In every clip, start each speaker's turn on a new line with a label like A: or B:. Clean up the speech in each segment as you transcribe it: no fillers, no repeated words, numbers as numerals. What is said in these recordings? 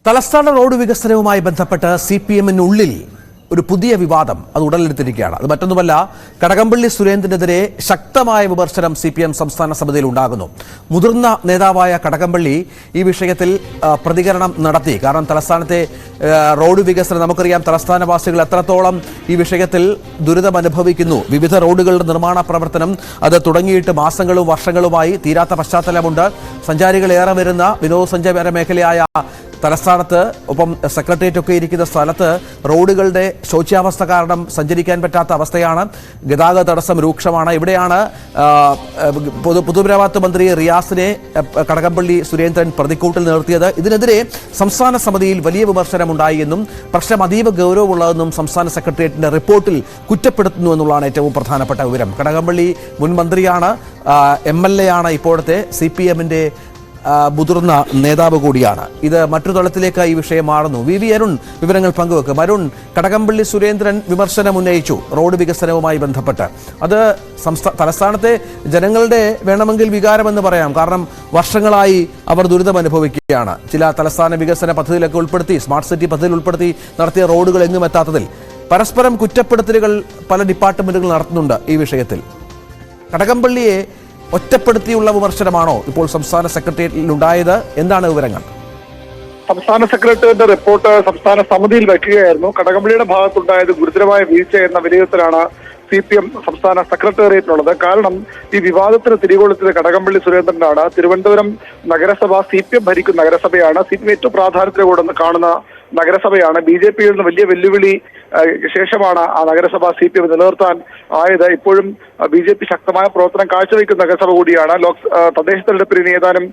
A: തലസ്ഥാന റോഡ് വികസനവുമായി ബന്ധപ്പെട്ട് സിപിഎമ്മിനുള്ളിൽ ഒരു പുതിയ വിവാദം അത് ഉടലെടുത്തിരിക്കുകയാണ്. അത് മറ്റൊന്നുമല്ല, കടകംപള്ളി സുരേന്ദ്രനെതിരെ ശക്തമായ വിമർശനം സിപിഎം സംസ്ഥാന സമിതിയിൽ ഉണ്ടാകുന്നു. മുതിർന്ന നേതാവായ കടകംപള്ളി ഈ വിഷയത്തിൽ പ്രതികരണം നടത്തി. കാരണം തലസ്ഥാനത്തെ റോഡ് വികസനം നമുക്കറിയാം, തലസ്ഥാനവാസികൾ എത്രത്തോളം ഈ വിഷയത്തിൽ ദുരിതം അനുഭവിക്കുന്നു. വിവിധ റോഡുകളുടെ നിർമ്മാണ പ്രവർത്തനം അത് തുടങ്ങിയിട്ട് മാസങ്ങളും വർഷങ്ങളുമായി തീരാത്ത പശ്ചാത്തലമുണ്ട്. സഞ്ചാരികളേറെ വരുന്ന വിനോദസഞ്ചാര മേഖലയായ തലസ്ഥാനത്ത് ഒപ്പം സെക്രട്ടേറിയറ്റ് ഒക്കെ ഇരിക്കുന്ന സ്ഥലത്ത് റോഡുകളുടെ ശോച്യാവസ്ഥ കാരണം സഞ്ചരിക്കാൻ പറ്റാത്ത അവസ്ഥയാണ്. ഗതാഗത തടസ്സം രൂക്ഷമാണ്. ഇവിടെയാണ് പൊതുമരാമത്ത് മന്ത്രി റിയാസിനെ കടകംപള്ളി സുരേന്ദ്രൻ പ്രതിക്കൂട്ടിൽ നിർത്തിയത്. ഇതിനെതിരെ സംസ്ഥാന സമിതിയിൽ വലിയ വിമർശനമുണ്ടായി എന്നും പ്രശ്നം അതീവ ഗൗരവമുള്ളതെന്നും സംസ്ഥാന സെക്രട്ടേറിയറ്റിന്റെ റിപ്പോർട്ടിൽ കുറ്റപ്പെടുത്തുന്നു എന്നുള്ളതാണ് ഏറ്റവും പ്രധാനപ്പെട്ട വിവരം. കടകംപള്ളി മുൻ മന്ത്രിയാണ്, MLA ആണ്, ഇപ്പോഴത്തെ CPM-ന്റെ മുതിർന്ന നേതാവ് കൂടിയാണ്. ഇത് മറ്റൊരു തലത്തിലേക്ക് ഈ വിഷയം മാറുന്നു. വി അരുൺ വിവരങ്ങൾ പങ്കുവെക്കും. അരുൺ, കടകംപള്ളി സുരേന്ദ്രൻ വിമർശനം ഉന്നയിച്ചു റോഡ് വികസനവുമായി ബന്ധപ്പെട്ട്. അത് തലസ്ഥാനത്തെ ജനങ്ങളുടെ വേണമെങ്കിൽ വികാരമെന്ന് പറയാം. കാരണം വർഷങ്ങളായി അവർ ദുരിതം അനുഭവിക്കുകയാണ്. ചില തലസ്ഥാന വികസന പദ്ധതിയിലൊക്കെ ഉൾപ്പെടുത്തി, സ്മാർട്ട് സിറ്റി പദ്ധതിയിൽ ഉൾപ്പെടുത്തി നടത്തിയ റോഡുകൾ എങ്ങും എത്താത്തതിൽ പരസ്പരം കുറ്റപ്പെടുത്തലുകൾ പല ഡിപ്പാർട്ട്മെന്റുകൾ നടത്തുന്നുണ്ട്. ഈ വിഷയത്തിൽ കടകംപള്ളിയെ ഒറ്റപ്പെടുത്തിയുള്ള വിമർശനമാണോ ഇപ്പോൾ സംസ്ഥാന സെക്രട്ടേറിയറ്റിൽ ഉണ്ടായത്? എന്താണ് വിവരങ്ങൾ?
B: സംസ്ഥാന സെക്രട്ടറിയുടെ റിപ്പോർട്ട് സംസ്ഥാന സമിതിയിൽ വയ്ക്കുകയായിരുന്നു. കടകംപള്ളിയുടെ ഭാഗത്തുണ്ടായത് ഗുരുതരമായ വീഴ്ച എന്ന വിലയിരുത്തലാണ് CPM സംസ്ഥാന സെക്രട്ടേറിയറ്റിനുള്ളത്. കാരണം ഈ വിവാദത്തിന് തിരികൊളുത്തിയത് കടകംപള്ളി സുരേന്ദ്രനാണ്. തിരുവനന്തപുരം നഗരസഭ CPM ഭരിക്കുന്ന നഗരസഭയാണ്. CPM ഏറ്റവും പ്രാധാന്യത്തോടെ കാണുന്ന നഗരസഭയാണ്. BJP-യിൽ നിന്ന് വലിയ വെല്ലുവിളി ശേഷമാണ് ആ നഗരസഭ CPM നിലനിർത്താൻ ആയത്. ഇപ്പോഴും BJP ശക്തമായ പ്രവർത്തനം കാഴ്ചവെക്കുന്ന നഗരസഭ കൂടിയാണ്. തദ്ദേശ തെരഞ്ഞെടുപ്പിന് ഏതാനും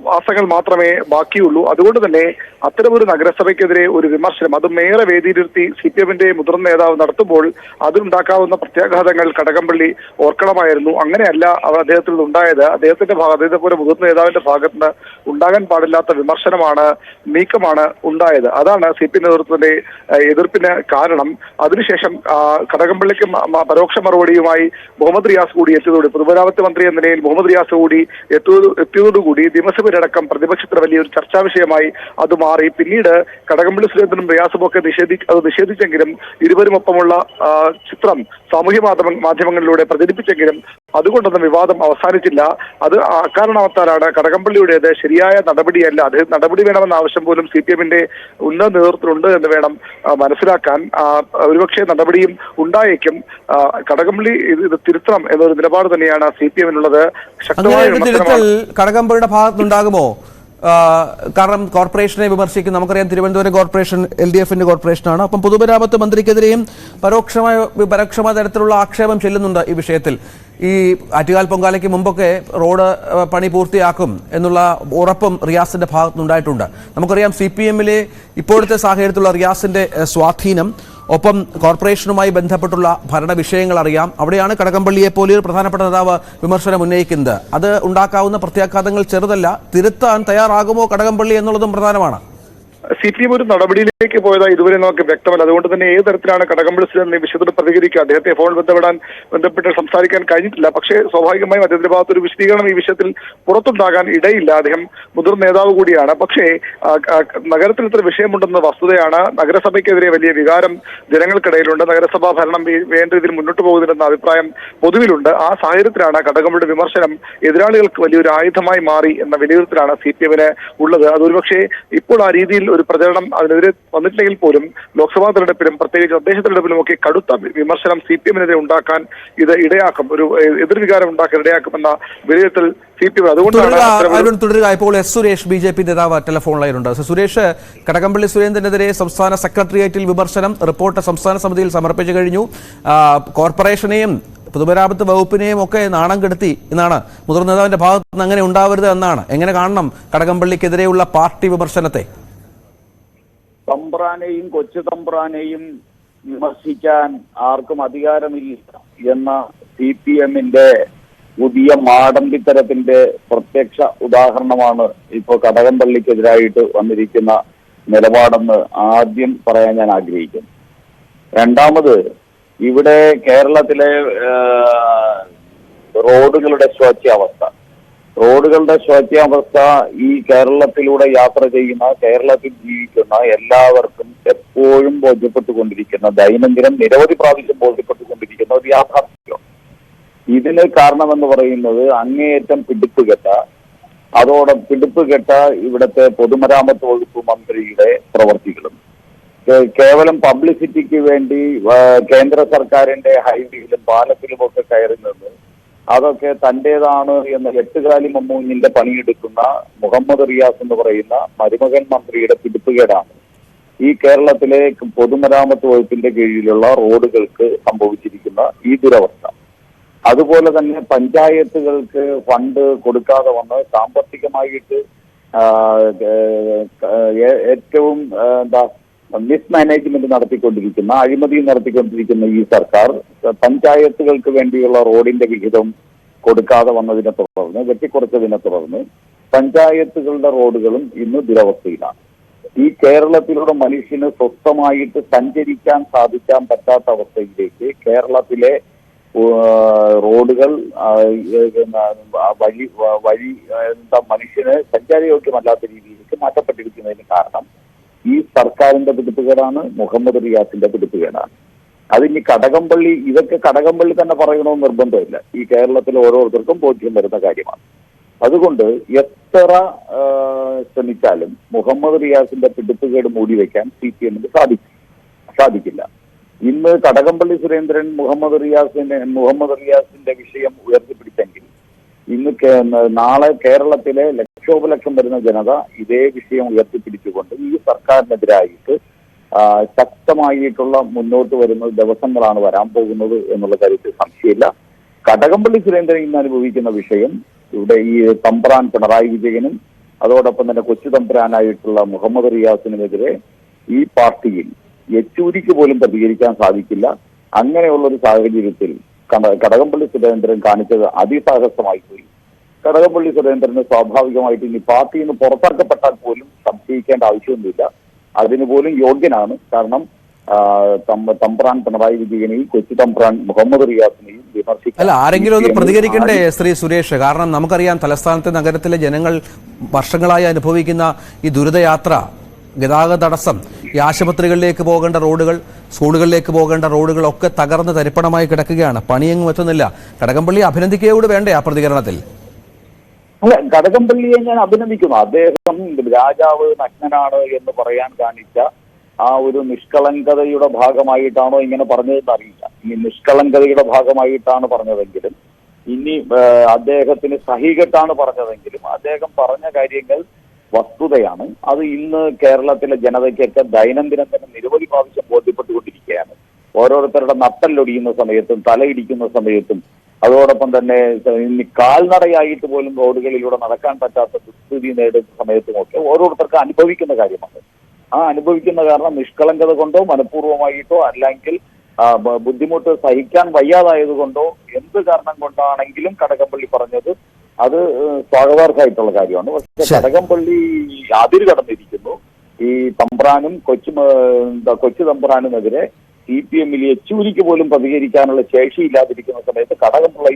B: മാസങ്ങൾ മാത്രമേ ബാക്കിയുള്ളൂ. അതുകൊണ്ട് തന്നെ അത്തരമൊരു നഗരസഭയ്ക്കെതിരെ ഒരു വിമർശനം, അതും ഏറെ വേദിയിലിരുത്തി CPM-ന്റെ മുതിർന്ന നേതാവ് നടത്തുമ്പോൾ അതിനുണ്ടാക്കാവുന്ന പ്രത്യാഘാതങ്ങൾ കടകംപള്ളി ഓർക്കണമായിരുന്നു. അങ്ങനെയല്ല അദ്ദേഹത്തിൽ നിന്നുണ്ടായത്. അദ്ദേഹത്തിന്റെ അദ്ദേഹത്തെപ്പോലെ മുതിർന്ന നേതാവിന്റെ ഭാഗത്ത് നിന്ന് ഉണ്ടാകാൻ പാടില്ലാത്ത വിമർശനമാണ്, നീക്കമാണ് ഉണ്ടായത്. അതാണ് CPM നേതൃത്വത്തിന്റെ എതിർപ്പിന് കാരണം. അതിനുശേഷം കടകംപള്ളിക്ക് പരോക്ഷ മറുപടിയുമായി മുഹമ്മദ് റിയാസ് കൂടി എത്തിയതോടെ, പൊതുമരാമത്ത് മന്ത്രി എന്ന നിലയിൽ മുഹമ്മദ് റിയാസ് കൂടി എത്തിയതോടുകൂടി നിയമസഭയിലടക്കം പ്രതിപക്ഷത്തിന് വലിയൊരു ചർച്ചാ വിഷയമായി അത് മാറി. പിന്നീട് കടകംപള്ളി സുരേന്ദ്രനും റിയാസും ഒക്കെ നിഷേധിച്ചെങ്കിലും ഇരുവരുമൊപ്പമുള്ള ചിത്രം സാമൂഹ്യ മാധ്യമങ്ങളിലൂടെ പ്രചരിപ്പിച്ചെങ്കിലും അതുകൊണ്ടൊന്നും വിവാദം അവസാനിച്ചില്ല. അത് അക്കാരണത്താലാണ് കടകംപള്ളിയുടേത് ശരിയായ നടപടിയല്ല, അദ്ദേഹം നടപടി വേണമെന്ന ആവശ്യം പോലും CPM-ന്റെ ഉന്നത നേതൃത്വത്തിലുണ്ട് എന്ന് വേണം മനസ്സിലാക്കാൻ. ഒരുപക്ഷെ നടപടിയും ഉണ്ടായേക്കും. കടകംപള്ളി ഇത് തിരുത്തണം എന്നൊരു നിലപാട് തന്നെയാണ് CPM-നുള്ളത്. ശക്തമായ
A: കടകംപള്ളിയുടെ ഭാഗത്തുനിന്നുണ്ടാകുമോ? കാരണം കോർപ്പറേഷനെ വിമർശിക്കും. നമുക്കറിയാം, തിരുവനന്തപുരം കോർപ്പറേഷൻ LDF-ന്റെ കോർപ്പറേഷനാണ്. അപ്പം പൊതുമരാമത്ത് മന്ത്രിക്കെതിരെയും പരോക്ഷമായ തരത്തിലുള്ള ആക്ഷേപം ചെല്ലുന്നുണ്ട് ഈ വിഷയത്തിൽ. ഈ ആറ്റുകാൽ പൊങ്കാലയ്ക്ക് മുമ്പൊക്കെ റോഡ് പണി പൂർത്തിയാക്കും എന്നുള്ള ഉറപ്പും റിയാസിന്റെ ഭാഗത്തുനിന്നുണ്ടായിട്ടുണ്ട്. നമുക്കറിയാം CPM-ലെ ഇപ്പോഴത്തെ സാഹചര്യത്തിലുള്ള റിയാസിന്റെ സ്വാധീനം, ഒപ്പം കോർപ്പറേഷനുമായി ബന്ധപ്പെട്ടുള്ള ഭരണ വിഷയങ്ങൾ അറിയാം. അവിടെയാണ് കടകംപള്ളിയെ പോലെ ഒരു പ്രധാനപ്പെട്ട നേതാവ് വിമർശനം ഉന്നയിക്കുന്നത്. അത് ഉണ്ടാക്കാവുന്ന പ്രത്യാഘാതങ്ങൾ ചെറുതല്ല. തിരുത്താൻ തയ്യാറാകുമോ കടകംപള്ളി എന്നുള്ളതും പ്രധാനമാണ്.
B: CPM ഒരു നടപടിയിലേക്ക് പോയതായി ഇതുവരെ നമുക്ക് വ്യക്തമല്ല. അതുകൊണ്ട് തന്നെ ഏത് തരത്തിലാണ് കടകംപള്ളി സുരേന്ദ്രൻ ഈ വിഷയത്തോട് പ്രതികരിക്കുക? അദ്ദേഹത്തെ ഫോൺ ബന്ധപ്പെട്ട് സംസാരിക്കാൻ കഴിഞ്ഞിട്ടില്ല. പക്ഷേ സ്വാഭാവികമായും അദ്ദേഹത്തിന്റെ ഭാഗത്തൊരു വിശദീകരണം ഈ വിഷയത്തിൽ പുറത്തുണ്ടാകാൻ ഇടയില്ല. അദ്ദേഹം മുതിർന്ന നേതാവ് കൂടിയാണ്. പക്ഷേ നഗരത്തിൽ ഇത്ര വിഷയമുണ്ടെന്ന വസ്തുതയാണ്. നഗരസഭയ്ക്കെതിരെ വലിയ വികാരം ജനങ്ങൾക്കിടയിലുണ്ട്. നഗരസഭാ ഭരണം വേണ്ട രീതിയിൽ മുന്നോട്ട് പോകുന്നില്ലെന്ന അഭിപ്രായം പൊതുവിലുണ്ട്. ആ സാഹചര്യത്തിലാണ് കടകംപള്ളിയുടെ വിമർശനം എതിരാളികൾക്ക് വലിയൊരു ആയുധമായി മാറി എന്ന വിലയിരുത്തലാണ് CPM-ന് ഉള്ളത്. അതൊരുപക്ഷെ ഇപ്പോൾ ആ രീതിയിൽ ഒരു പ്രചരണം അതിനെതിരെ വന്നിട്ടില്ലെങ്കിൽ പോലും ലോക്സഭാ തെരഞ്ഞെടുപ്പിലും പ്രത്യേകിച്ച് തദ്ദേശ തെരഞ്ഞെടുപ്പിലും ഒക്കെ കടുത്ത വിമർശനം CPM-നെതിരെ ഉണ്ടാക്കാൻ ഇത് ഇടയാക്കും, ഒരു എതിർവികാരം ഉണ്ടാക്കാൻ ഇടയാക്കുമെന്ന വിലയിരുത്തൽ CPM. അതുകൊണ്ടാണ്
A: തുടരുക. ഇപ്പോൾ സുരേഷ്, BJP നേതാവ് ടെലിഫോൺ ലൈനുണ്ട്. സുരേഷ്, കടകംപള്ളി സുരേന്ദ്രനെതിരെ സംസ്ഥാന സെക്രട്ടേറിയറ്റിൽ വിമർശനം, റിപ്പോർട്ട് സംസ്ഥാന സമിതിയിൽ സമർപ്പിച്ചു കഴിഞ്ഞു. കോർപ്പറേഷനെയും പൊതുമരാമത്ത് വകുപ്പിനെയും ഒക്കെ നാണം കെടുത്തി എന്നാണ് മുതിർന്ന നേതാവിന്റെ ഭാഗത്ത് നിന്ന്. അങ്ങനെ ഉണ്ടാവരുത് എന്നാണ്. എങ്ങനെ കാണണം കടകംപള്ളിക്കെതിരെയുള്ള പാർട്ടി വിമർശനത്തെ?
C: തമ്പ്രാനെയും കൊച്ചു തമ്പ്രാനെയും വിമർശിക്കാൻ ആർക്കും അധികാരമില്ല എന്ന CPM-ന്റെ പുതിയ മാടമ്പിത്തരത്തിന്റെ പ്രത്യക്ഷ ഉദാഹരണമാണ് ഇപ്പോൾ കടകംപള്ളിക്കെതിരായിട്ട് വന്നിരിക്കുന്ന നിലപാടെന്ന് ആദ്യം പറയാൻ ഞാൻ ആഗ്രഹിക്കുന്നു. രണ്ടാമത്, ഇവിടെ കേരളത്തിലെ റോഡുകളുടെ ശോച്യാവസ്ഥ, റോഡുകളുടെ ശോച്യാവസ്ഥ ഈ കേരളത്തിലൂടെ യാത്ര ചെയ്യുന്ന, കേരളത്തിൽ ജീവിക്കുന്ന എല്ലാവർക്കും എപ്പോഴും ബോധ്യപ്പെട്ടുകൊണ്ടിരിക്കുന്ന, ദൈനംദിനം നിരവധി പ്രാവശ്യം ബോധ്യപ്പെട്ടുകൊണ്ടിരിക്കുന്ന ഒരു യാഥാർത്ഥ്യം. ഇതിന് കാരണമെന്ന് പറയുന്നത് അങ്ങേയറ്റം പിടിപ്പുകെട്ട ഇവിടുത്തെ പൊതുമരാമത്ത് വകുപ്പ് മന്ത്രിയുടെ പ്രവർത്തികളും കേവലം പബ്ലിസിറ്റിക്ക് വേണ്ടി കേന്ദ്ര സർക്കാരിന്റെ ഹൈവേയിലും പാലത്തിലും ഒക്കെ കയറി നിന്ന് അതൊക്കെ തന്റേതാണ് എന്ന എട്ടുകാലി മമ്മൂഞ്ഞിന്റെ പണിയെടുക്കുന്ന മുഹമ്മദ് റിയാസ് എന്ന് പറയുന്ന മരുമകൻ മന്ത്രിയുടെ പിടിപ്പുകേടാണ് ഈ കേരളത്തിലെ പൊതുമരാമത്ത് വകുപ്പിന്റെ കീഴിലുള്ള റോഡുകൾക്ക് സംഭവിച്ചിരിക്കുന്ന ഈ ദുരവസ്ഥ. അതുപോലെ തന്നെ പഞ്ചായത്തുകൾക്ക് ഫണ്ട് കൊടുക്കാതെ വന്ന് സാമ്പത്തികമായിട്ട് ഏറ്റവും മിസ്മാനേജ്മെന്റ് നടത്തിക്കൊണ്ടിരിക്കുന്ന, അഴിമതി നടത്തിക്കൊണ്ടിരിക്കുന്ന ഈ സർക്കാർ പഞ്ചായത്തുകൾക്ക് വേണ്ടിയുള്ള റോഡിന്റെ വിഹിതം കൊടുക്കാതെ വന്നതിനെ തുടർന്ന്, വെട്ടിക്കുറച്ചതിനെ തുടർന്ന് പഞ്ചായത്തുകളുടെ റോഡുകളും ഇന്ന് ദുരവസ്ഥയിലാണ്. ഈ കേരളത്തിലൂടെ മനുഷ്യന് സ്വസ്ഥമായിട്ട് സഞ്ചരിക്കാൻ സാധിക്കാൻ പറ്റാത്ത അവസ്ഥയിലേക്ക് കേരളത്തിലെ റോഡുകൾ വഴി മനുഷ്യന് സഞ്ചാരയോഗ്യമല്ലാത്ത രീതിയിലേക്ക് മാറ്റപ്പെട്ടിരിക്കുന്നതിന് കാരണം ഈ സർക്കാരിന്റെ പിടിപ്പുകേടാണ്, മുഹമ്മദ് റിയാസിന്റെ പിടിപ്പുകേടാണ്. അതിന് കടകംപള്ളി, ഇതൊക്കെ കടകംപള്ളി തന്നെ പറയണമെന്ന് നിർബന്ധമില്ല, ഈ കേരളത്തിലെ ഓരോരുത്തർക്കും ബോധ്യം വരുന്ന കാര്യമാണ്. അതുകൊണ്ട് എത്ര ശ്രമിച്ചാലും മുഹമ്മദ് റിയാസിന്റെ പിടിപ്പുകേട് മൂടിവെക്കാൻ CPM-ന് സാധിക്കില്ല. ഇന്ന് കടകംപള്ളി സുരേന്ദ്രൻ മുഹമ്മദ് റിയാസിന്റെ വിഷയം ഉയർത്തിപ്പിടിച്ചെങ്കിൽ ഇന്ന് നാളെ കേരളത്തിലെ ലക്ഷോപലക്ഷം വരുന്ന ജനത ഇതേ വിഷയം ഉയർത്തിപ്പിടിച്ചുകൊണ്ട് ഈ സർക്കാരിനെതിരായിട്ട് ശക്തമായിട്ടുള്ള മുന്നോട്ട് വരുന്ന ദിവസങ്ങളാണ് വരാൻ പോകുന്നത് എന്നുള്ള കാര്യത്തിൽ സംശയമില്ല. കടകംപള്ളി സുരേന്ദ്രൻ ഇന്ന് അനുഭവിക്കുന്ന വിഷയം ഇവിടെ ഈ തമ്പ്രാൻ പിണറായി വിജയനും അതോടൊപ്പം തന്നെ കൊച്ചു തമ്പ്രാനായിട്ടുള്ള മുഹമ്മദ് റിയാസിനുമെതിരെ ഈ പാർട്ടിയിൽ യെച്ചൂരിക്ക് പോലും പ്രതികരിക്കാൻ സാധിക്കില്ല. അങ്ങനെയുള്ള ഒരു സാഹചര്യത്തിൽ കടകംപള്ളി സുരേന്ദ്രൻ കാണിച്ചത് അതിസാഹസമായി പോയി. കടകംപള്ളി സുരേന്ദ്രന് സ്വാഭാവികമായിട്ട് ഇനി പാർട്ടിയിൽ നിന്ന് പുറത്തിറക്കപ്പെട്ടാൽ പോലും സംശയിക്കേണ്ട ആവശ്യമൊന്നുമില്ല, അതിന് പോലും യോഗ്യനാണ്. കാരണം തമ്പ്രാൻ പിണറായി വിജയനെയും കൊച്ചു തമ്പ്രാൻ മുഹമ്മദ് റിയാസിനെയും വിമർശിക്കാൻ
A: അല്ല, ആരെങ്കിലും ഒന്ന് പ്രതികരിക്കണ്ടേ ശ്രീ സുരേഷ്? കാരണം നമുക്കറിയാം, തലസ്ഥാനത്തെ നഗരത്തിലെ ജനങ്ങൾ വർഷങ്ങളായി അനുഭവിക്കുന്ന ഈ ദുരിതയാത്ര, ഗതാഗത തടസ്സം, ഈ ആശുപത്രികളിലേക്ക് പോകേണ്ട റോഡുകൾ, സ്കൂളുകളിലേക്ക് പോകേണ്ട റോഡുകളൊക്കെ തകർന്ന് തരിപ്പണമായി കിടക്കുകയാണ്. പണിയെങ്ങും എത്തുന്നില്ല. കടകംപള്ളി അഭിനന്ദിക്കുകയോട് വേണ്ടേ ആ പ്രതികരണത്തിൽ?
C: അല്ല, കടകംപള്ളിയെ ഞാൻ അഭിനന്ദിക്കുന്നു. അദ്ദേഹം രാജാവ് നഗ്നനാണ് എന്ന് പറയാൻ കാണിച്ച ആ ഒരു നിഷ്കളങ്കതയുടെ ഭാഗമായിട്ടാണോ ഇങ്ങനെ പറഞ്ഞതെന്ന് അറിയില്ല. ഇനി നിഷ്കളങ്കതയുടെ ഭാഗമായിട്ടാണ് പറഞ്ഞതെങ്കിലും, ഇനി അദ്ദേഹത്തിന് സഹികെട്ടാണ് പറഞ്ഞതെങ്കിലും, അദ്ദേഹം പറഞ്ഞ കാര്യങ്ങൾ വസ്തുതയാണ്. അത് ഇന്ന് കേരളത്തിലെ ജനതയ്ക്കൊക്കെ ദൈനംദിനം തന്നെ നിരവധി പ്രാവശ്യം ബോധ്യപ്പെട്ടുകൊണ്ടിരിക്കുകയാണ്. ഓരോരുത്തരുടെ നട്ടല്ലൊടിയുന്ന സമയത്തും തലയിടിക്കുന്ന സമയത്തും അതോടൊപ്പം തന്നെ ഇനി കാൽനടയായിട്ട് പോലും റോഡുകളിലൂടെ നടക്കാൻ പറ്റാത്ത ദുസ്ഥിതി നേടുന്ന സമയത്തുമൊക്കെ ഓരോരുത്തർക്ക് അനുഭവിക്കുന്ന കാര്യമാണ്. ആ അനുഭവിക്കുന്ന കാരണം നിഷ്കളങ്കത കൊണ്ടോ മനഃപൂർവ്വമായിട്ടോ അല്ലെങ്കിൽ ബുദ്ധിമുട്ട് സഹിക്കാൻ വയ്യാതായത് കൊണ്ടോ എന്ത് കാരണം കൊണ്ടാണെങ്കിലും കടകംപള്ളി പറഞ്ഞത് അത് സ്വാഗതാർഹമായിട്ടുള്ള കാര്യമാണ്. പക്ഷെ കടകംപള്ളി അതിര് കടന്നിരിക്കുന്നു. ഈ തമ്പ്രാനും കൊച്ചു തമ്പ്രാനുമെതിരെ CPM-ൽ യെച്ചൂരിക്ക് പോലും പ്രതികരിക്കാനുള്ള ശേഷിയില്ലാതിരിക്കുന്ന സമയത്ത് കടകംപള്ളി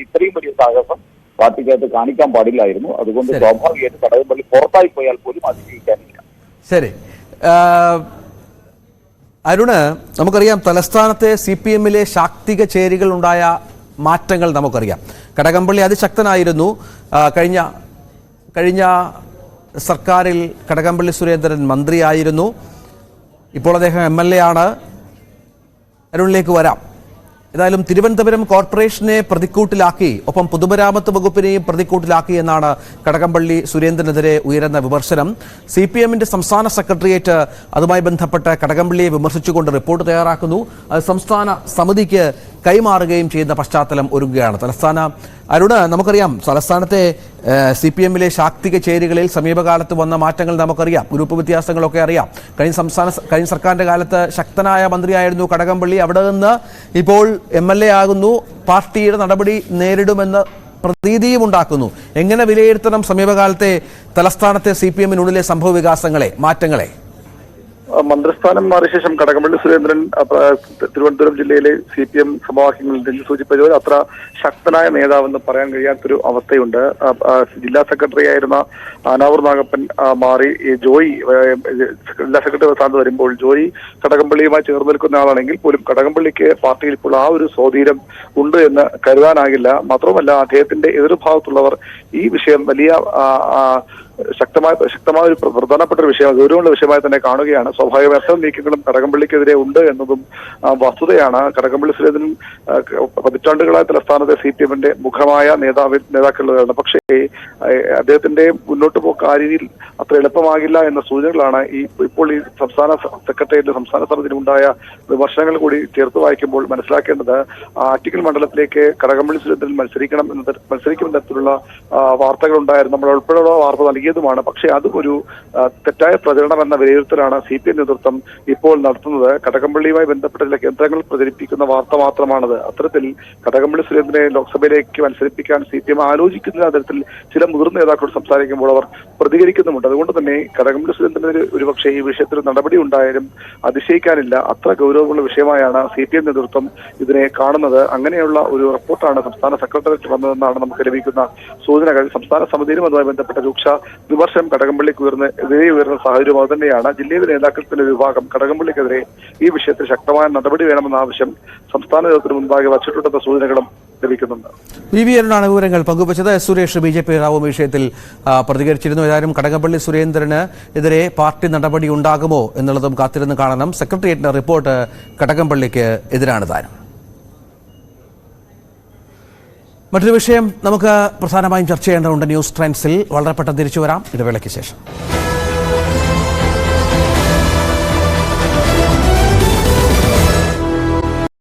C: ഇത്രയും വലിയ സാഹസം പാർട്ടിക്കകത്ത് കാണിക്കാൻ പാടില്ലായിരുന്നു. അതുകൊണ്ട് സ്വാഭാവികമായിട്ട് കടകംപള്ളി പുറത്തായി പോയാൽ പോലും അതിജീവിക്കാനില്ല.
A: ശരി, അരുണ്, നമുക്കറിയാം തലസ്ഥാനത്തെ CPM-ലെ ശാക്തിക ചേരികൾ ഉണ്ടായ മാറ്റങ്ങൾ നമുക്കറിയാം. കടകംപള്ളി അതിശക്തനായിരുന്നു. കഴിഞ്ഞ സർക്കാരിൽ കടകംപള്ളി സുരേന്ദ്രൻ മന്ത്രിയായിരുന്നു. ഇപ്പോൾ അദ്ദേഹം MLA ആണ്. അരുണിലേക്ക് വരാം. ഏതായാലും തിരുവനന്തപുരം കോർപ്പറേഷനെ പ്രതിക്കൂട്ടിലാക്കി, ഒപ്പം പൊതുമരാമത്ത് വകുപ്പിനെയും പ്രതിക്കൂട്ടിലാക്കി എന്നാണ് കടകംപള്ളി സുരേന്ദ്രനെതിരെ ഉയരുന്ന വിമർശനം. CPM-ന്റെ സംസ്ഥാന സെക്രട്ടേറിയറ്റ് അതുമായി ബന്ധപ്പെട്ട് കടകംപള്ളിയെ വിമർശിച്ചുകൊണ്ട് റിപ്പോർട്ട് തയ്യാറാക്കുന്നു. അത് സംസ്ഥാന സമിതിക്ക് കൈമാറുകയും ചെയ്യുന്ന പശ്ചാത്തലം ഒരുങ്ങുകയാണ്. അരുണ്, നമുക്കറിയാം തലസ്ഥാനത്തെ CPM-ലെ ശാക്തിക ചേരികളിൽ സമീപകാലത്ത് വന്ന മാറ്റങ്ങൾ നമുക്കറിയാം. ഗ്രൂപ്പ് വ്യത്യാസങ്ങളൊക്കെ അറിയാം. കഴിഞ്ഞ സർക്കാരിന്റെ കാലത്ത് ശക്തനായ മന്ത്രിയായിരുന്നു കടകംപള്ളി. അവിടെ നിന്ന് ഇപ്പോൾ MLA ആകുന്നു. പാർട്ടിയുടെ നടപടി നേരിടുമെന്ന് പ്രതീതിയും ഉണ്ടാക്കുന്നു. എങ്ങനെ വിലയിരുത്തണം സമീപകാലത്തെ തലസ്ഥാനത്തെ CPM-നുള്ളിലെ സംഭവ വികാസങ്ങളെ, മാറ്റങ്ങളെ?
B: മന്ത്രിസ്ഥാനം മാറിയ ശേഷം കടകംപള്ളി സുരേന്ദ്രൻ തിരുവനന്തപുരം ജില്ലയിലെ CPM സഭാവാക്യങ്ങളിൽ രഞ്ജിത്ത് സൂചിപ്പിച്ചത് അത്ര ശക്തനായ നേതാവെന്ന് പറയാൻ കഴിയാത്തൊരു അവസ്ഥയുണ്ട്. ജില്ലാ സെക്രട്ടറി ആയിരുന്ന അനാവൂർ നാഗപ്പൻ മാറി ജോയി ജില്ലാ സെക്രട്ടറി സ്ഥാനത്ത് വരുമ്പോൾ ജോയി കടകംപള്ളിയുമായി ചേർന്ന് നിൽക്കുന്ന ആളാണെങ്കിൽ പോലും കടകംപള്ളിക്ക് പാർട്ടിയിൽ ഇപ്പോൾ ആ ഒരു സ്വാധീനം ഉണ്ട് എന്ന് കരുതാനാകില്ല. മാത്രമല്ല അദ്ദേഹത്തിന്റെ എതിർഭാഗത്തുള്ളവർ ഈ വിഷയം വലിയ ശക്തമായ ഒരു പ്രധാനപ്പെട്ട ഒരു വിഷയം, ഗൗരവമുള്ള വിഷയമായി തന്നെ കാണുകയാണ്. സ്വാഭാവികമായ എത്ര നീക്കങ്ങളും കടകംപള്ളിക്കെതിരെ ഉണ്ട് എന്നതും വസ്തുതയാണ്. കടകംപള്ളി സുരേന്ദ്രൻ പതിറ്റാണ്ടുകളായ തലസ്ഥാനത്തെ CPMന്റെ മുഖമായ നേതാക്കളുള്ളതാണ്. പക്ഷേ അദ്ദേഹത്തിന്റെ മുന്നോട്ട് പോക്ക് ആ രീതിയിൽ അത്ര എളുപ്പമാകില്ല എന്ന സൂചനകളാണ് ഇപ്പോൾ ഈ സംസ്ഥാന സെക്രട്ടേറിയറ്റ് സംസ്ഥാന സമിതിയിൽ ഉണ്ടായ വിമർശനങ്ങൾ കൂടി ചേർത്ത് വായിക്കുമ്പോൾ മനസ്സിലാക്കേണ്ടത്. ആറ്റിങ്ങൽ മണ്ഡലത്തിലേക്ക് കടകംപള്ളി സുരേന്ദ്രൻ മത്സരിക്കും തരത്തിലുള്ള വാർത്തകൾ ഉണ്ടായിരുന്നു. നമ്മൾ ഉൾപ്പെടെയുള്ള വാർത്ത നൽകിയതുമാണ്. പക്ഷേ അതും ഒരു തെറ്റായ പ്രചരണം എന്ന വിലയിരുത്തലാണ് CPM നേതൃത്വം ഇപ്പോൾ നടത്തുന്നത്. കടകംപള്ളിയുമായി ബന്ധപ്പെട്ട ചില കേന്ദ്രങ്ങൾ പ്രചരിപ്പിക്കുന്ന വാർത്ത മാത്രമാണത്. അത്തരത്തിൽ കടകംപള്ളി സുരേന്ദ്രനെ ലോക്സഭയിലേക്ക് മത്സരിപ്പിക്കാൻ CPM ആലോചിക്കുന്ന തരത്തിൽ ചില മുതിർന്ന നേതാക്കളോട് സംസാരിക്കുമ്പോൾ അവർ പ്രതികരിക്കുന്നുമുണ്ട്. അതുകൊണ്ട് തന്നെ കടകംപള്ളി സുരേന്ദ്രന് ഒരുപക്ഷെ ഈ വിഷയത്തിൽ നടപടി ഉണ്ടായാലും അതിശയിക്കാനില്ല. അത്ര ഗൗരവമുള്ള വിഷയമായാണ് CPM നേതൃത്വം ഇതിനെ കാണുന്നത്. അങ്ങനെയുള്ള ഒരു റിപ്പോർട്ടാണ് സംസ്ഥാന സെക്രട്ടേറിയറ്റ് വന്നതെന്നാണ് നമുക്ക് ലഭിക്കുന്ന സൂചനകൾ. സംസ്ഥാന സമിതിയിലും അതുമായി ബന്ധപ്പെട്ട രൂക്ഷ വിമർശനം കടകംപള്ളിക്ക് ഉയർന്ന സാഹചര്യം അത് തന്നെയാണ്. ജില്ലയിലെ നേതാക്കളുടെ വിഭാഗം കടകംപള്ളിക്കെതിരെ ഈ വിഷയത്തിൽ ശക്തമായ നടപടി വേണമെന്ന ആവശ്യം സംസ്ഥാന നേതൃത്വത്തിന് മുൻപാകെ വച്ചിട്ടുണ്ടെന്ന സൂചനകളും ലഭിക്കുന്നുണ്ട്.
A: VV അരുണാണ് വിവരങ്ങൾ പങ്കുവച്ചത്. സുരേഷ് BJP നേതാവും വിഷയത്തിൽ പ്രതികരിച്ചിരുന്നു. ഏതായാലും കടകംപള്ളി സുരേന്ദ്രന് എതിരെ പാർട്ടി നടപടി ഉണ്ടാകുമോ എന്നുള്ളതും കാത്തിരുന്ന് കാണണം. സെക്രട്ടേറിയറ്റിന്റെ റിപ്പോർട്ട് കടകംപള്ളിക്ക് എതിരാണ് താനും. മറ്റൊരു വിഷയം നമുക്ക് പ്രധാനമായും ചർച്ച ചെയ്യേണ്ടതുണ്ട്. ന്യൂസ് ട്രെൻഡ്സിൽ വളരെ പെട്ടെന്ന് തിരിച്ചു വരാം ഇടവേളയ്ക്ക് ശേഷം.